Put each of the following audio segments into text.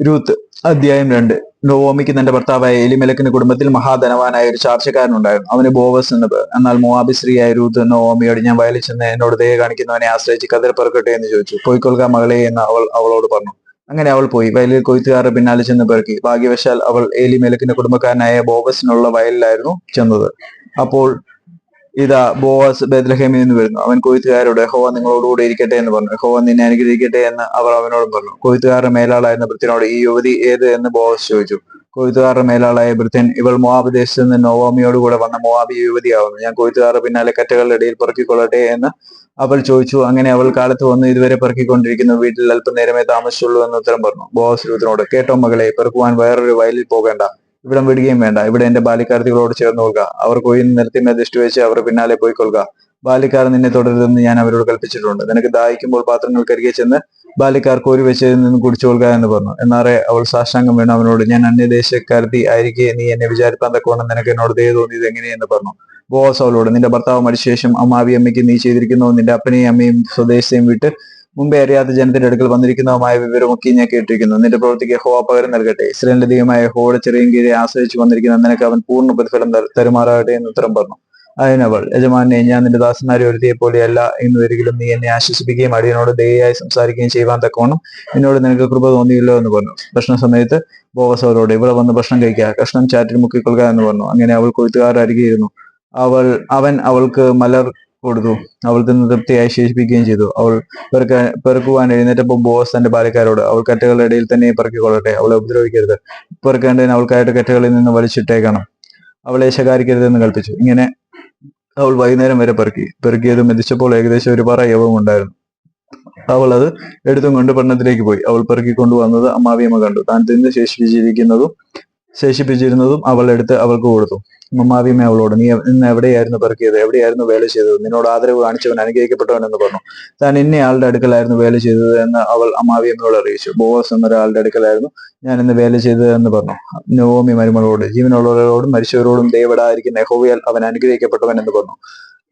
Ruth അധ്യായം 2. നൊവോമിക്ക് തന്റെ ഭർത്താവായ എലിമെലക്കിന്റെ കുടുംബത്തിൽ മഹാധനവാനായ ഒരു ചാർച്ചക്കാരനുണ്ടായിരുന്നു. അവന് ബോവസ് എന്ന് പേർ. എന്നാൽ മോവാബി സ്ത്രീയായ രൂത്ത് നൊവോമിയോട്, ഞാൻ വയലിൽ ചെന്ന് എന്നോട് ദയ കാണിക്കുന്നവനെ ആശ്രയിച്ച് കതിർ പെറുക്കട്ടെ എന്ന് ചോദിച്ചു. പോയിക്കൊള്ളുക മകളെ എന്ന് അവളോട് പറഞ്ഞു. അങ്ങനെ അവൾ പോയി വയലിൽ കൊയ്ത്തുകാരുടെ പിന്നാലെ ചെന്ന് പെറുക്കി. ഭാഗ്യവശാൽ അവൾ എലിമെലക്കിന്റെ കുടുംബക്കാരനായ ബോവസിനുള്ള വയലിലായിരുന്നു ചെന്നത്. അപ്പോൾ ഇതാ ബോവാസ് ബേത്ലഹേമിൽ നിന്ന് വരുന്നു. അവൻ കൊയ്ത്തുകാരോട്, യഹോവ നിങ്ങളോടുകൂടെ ഇരിക്കട്ടെ എന്ന് പറഞ്ഞു. യഹോവ നിന്നെ അനുഗ്രഹിക്കട്ടെ എന്ന് അവർ അവനോടും പറഞ്ഞു. കൊയ്ത്തുകാരുടെ മേലാളായിരുന്ന ഭൃത്യനോട്, ഈ യുവതി ഏത് എന്ന് ബോവാസ് ചോദിച്ചു. കൊയ്ത്തുകാരുടെ മേലാളായ ഭൃത്യൻ, ഇവൾ മോവാബ് ദേശത്ത് നിന്ന് നൊവോമിയോട് കൂടെ വന്ന മോവാബി യുവതിയാവുന്നു. ഞാൻ കൊയ്ത്തുകാരുടെ പിന്നാലെ കറ്റകളുടെ ഇടയിൽ പെറുക്കിക്കൊള്ളട്ടെ എന്ന് അവൾ ചോദിച്ചു. അങ്ങനെ അവൾ കാലത്ത് വന്ന് ഇതുവരെ പെറുക്കിക്കൊണ്ടിരിക്കുന്നു. വീട്ടിൽ അല്പനേരമേ താമസിച്ചുള്ളൂ എന്ന് ഉത്തരം പറഞ്ഞു. ബോവാസ് രൂത്തിനോട്, കേട്ടോ മകളെ, പെറുക്കുവാൻ വേറൊരു വയലിൽ പോകേണ്ട, ഇവിടം വിടുകയും വേണ്ട. ഇവിടെ എന്റെ ബാല്യക്കാർത്തികളോട് ചേർന്ന് കൊള്ളുക. അവർ കൊയ്യുന്ന നിലത്തിന്മേൽ ദൃഷ്ടി വെച്ച് അവർ പിന്നാലെ പോയിക്കൊള്ളുക. ബാല്യക്കാർ നിന്നെ തുടരുതെന്ന് ഞാൻ അവരോട് കൽപ്പിച്ചിട്ടുണ്ട്. നിനക്ക് ദാഹിക്കുമ്പോൾ പാത്രങ്ങൾക്കരികെ ചെന്ന് ബാല്യക്കാർ കോരി വെച്ചതിൽ നിന്ന് കുടിച്ചുകൊള്ളുക എന്ന് പറഞ്ഞു. എന്നാറെ അവൾ സാഷ്ടാംഗം വീണ് അവനോട്, ഞാൻ അന്യദേശക്കാരത്തി ആയിരിക്കെ നീ എന്നെ വിചാരിപ്പാൻ തക്കവണ്ണം നിനക്ക് എന്നോട് ദയ തോന്നിയത് എങ്ങനെയെന്ന് പറഞ്ഞു. ബോവാസ് അവളോട്, നിന്റെ ഭർത്താവ് മരിച്ച ശേഷം അമ്മാവി അമ്മയ്ക്ക് നീ ചെയ്തിരിക്കുന്നു നിന്റെ അപ്പനെയും അമ്മയും സ്വദേശത്തെയും വിട്ട് മുമ്പേ അറിയാത്ത ജനത്തിന്റെ അടുക്കൽ വന്നിരിക്കുന്നതുമായ വിവരമൊക്കെ ഞാൻ കേട്ടിരിക്കുന്നു. നിന്റെ പ്രവൃത്തിക്ക് യഹോവ പകരം നൽകട്ടെ. ഇസ്രായേലിന്റെ ദൈവമായ യഹോവയുടെ ചെറിയ കീഴെ ആശ്രയിച്ചു വന്നിരിക്കുന്ന നിനക്ക് അവൻ പൂർണ്ണ പ്രതിഫലം തരുമാറാകട്ടെ എന്ന് ഉത്തരം പറഞ്ഞു. അതിനവൾ, യജമാനെ, ഞാൻ നിന്റെ ദാസന്മാരെ ഒരുത്തിയെ പോലെയല്ല എന്ന് ഒരിക്കലും നീ എന്നെ ആശ്വസിപ്പിക്കുകയും അടിയനോട് ദയയായി സംസാരിക്കുകയും ചെയ്യുവാൻ തക്കവണ്ണം എന്നോട് നിനക്ക് കൃപ തോന്നിയില്ലോ എന്ന് പറഞ്ഞു. ഭക്ഷണ സമയത്ത് ബോവസ് അവരോട്, ഇവിടെ വന്ന് ഭക്ഷണം കഴിക്കുക, കഷ്ണം ചാറ്റിൽ മുക്കിക്കൊള്ളുക എന്ന് പറഞ്ഞു. അങ്ങനെ അവൾ കൊയ്ത്തുകാരുടെ അരികെയിരുന്നു. അവൻ അവൾക്ക് മലർ കൊടുത്തു. അവൾ തിന്ന് തൃപ്തിയായി ശേഷിപ്പിക്കുകയും ചെയ്തു. അവൾ പെറുക്കുവാൻ എഴുന്നേറ്റപ്പോൾ ബോവസ് തന്റെ ബാല്യക്കാരോട്, അവൾ കറ്റകളുടെ ഇടയിൽ തന്നെ പെറുക്കിക്കൊള്ളട്ടെ, അവളെ ഉപദ്രവിക്കരുത്. പെറുക്കേണ്ടതിന് അവൾക്കായിട്ട് കറ്റകളിൽ നിന്ന് വലിച്ചിട്ടേക്കണം, അവളെ ശകാരിക്കരുതെന്ന് കൽപ്പിച്ചു. ഇങ്ങനെ അവൾ വൈകുന്നേരം വരെ പെറുക്കിയത് മെതിച്ചപ്പോൾ ഏകദേശം ഒരു പറ യവവും ഉണ്ടായിരുന്നു. അവൾ അത് എടുത്തും കൊണ്ട് പട്ടണത്തിലേക്ക് പോയി. അവൾ പെറുക്കിക്കൊണ്ടുവന്നത് അമ്മാവിയമ്മ കണ്ടു. താൻ തിന്ന് ശേഷിപ്പിച്ചിരുന്നതും അവൾ എടുത്ത് അവൾക്ക് കൊടുത്തു. അമ്മാവിയമ്മ അവളോട്, നീ ഇന്ന് എവിടെയായിരുന്നു പെറുക്കിയത്, എവിടെയായിരുന്നു വേല ചെയ്തത്? നിന്നോട് ആദരവ് കാണിച്ചവൻ അനുഗ്രഹിക്കപ്പെട്ടവൻ എന്ന് പറഞ്ഞു. താൻ ഇന്നയാളുടെ അടുക്കലായിരുന്നു വേല ചെയ്തത് എന്ന് അവൾ അമ്മാവിയമ്മയോട് അറിയിച്ചു. ബോവസ് എന്നൊരാളുടെ അടുക്കലായിരുന്നു ഞാൻ ഇന്ന് വേല ചെയ്തത് എന്ന് പറഞ്ഞു. നൊവോമി മരുമകളോട്, ജീവനുള്ളവരോടും മരിച്ചവരോടും ദയവിടാതിരിക്കുന്ന യഹോവയാൽ അവൻ അനുഗ്രഹിക്കപ്പെട്ടവൻ എന്ന് പറഞ്ഞു.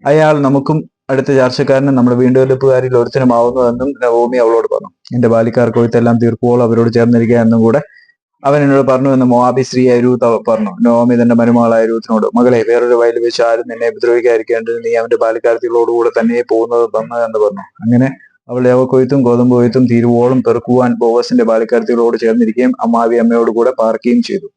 അയാൾ നമുക്കും അടുത്ത ചാർച്ചക്കാരനും നമ്മുടെ വീണ്ടെടുപ്പുകാരിൽ ഒരുത്തനുമാവുന്നു എന്നും നവോമി അവളോട് പറഞ്ഞു. എന്റെ ബാലിക്കാർ കൊയ്ത്തെല്ലാം തീർക്കുവോൾ അവരോട് ചേർന്നിരിക്കുക എന്നും കൂടെ അവൻ എന്നോട് പറഞ്ഞു എന്ന് മോവാബി സ്ത്രീയായ രൂത്ത് പറഞ്ഞു. നവോമി തന്റെ മരുമകളായ രൂത്തിനോട്, മകളെ, വേറൊരു വയലിൽ വെച്ച് ആരും നിന്നെ ഉപദ്രവിക്കാതിരിക്കേണ്ടത് നീ അവന്റെ ബാലിക്കാർത്തികളോടുകൂടെ തന്നെ പോകുന്നത് തന്ന് എന്ന് പറഞ്ഞു. അങ്ങനെ അവൾ യവക്കൊയ്ത്തും ഗോതമ്പ് കൊയ്ത്തും തീരുവോളം പെറുക്കുവാൻ ബോവസിന്റെ ബാലിക്കാർത്തികളോട് ചേർന്നിരിക്കുകയും അമ്മാവി അമ്മയോട് കൂടെ പാർക്കുകയും ചെയ്തു.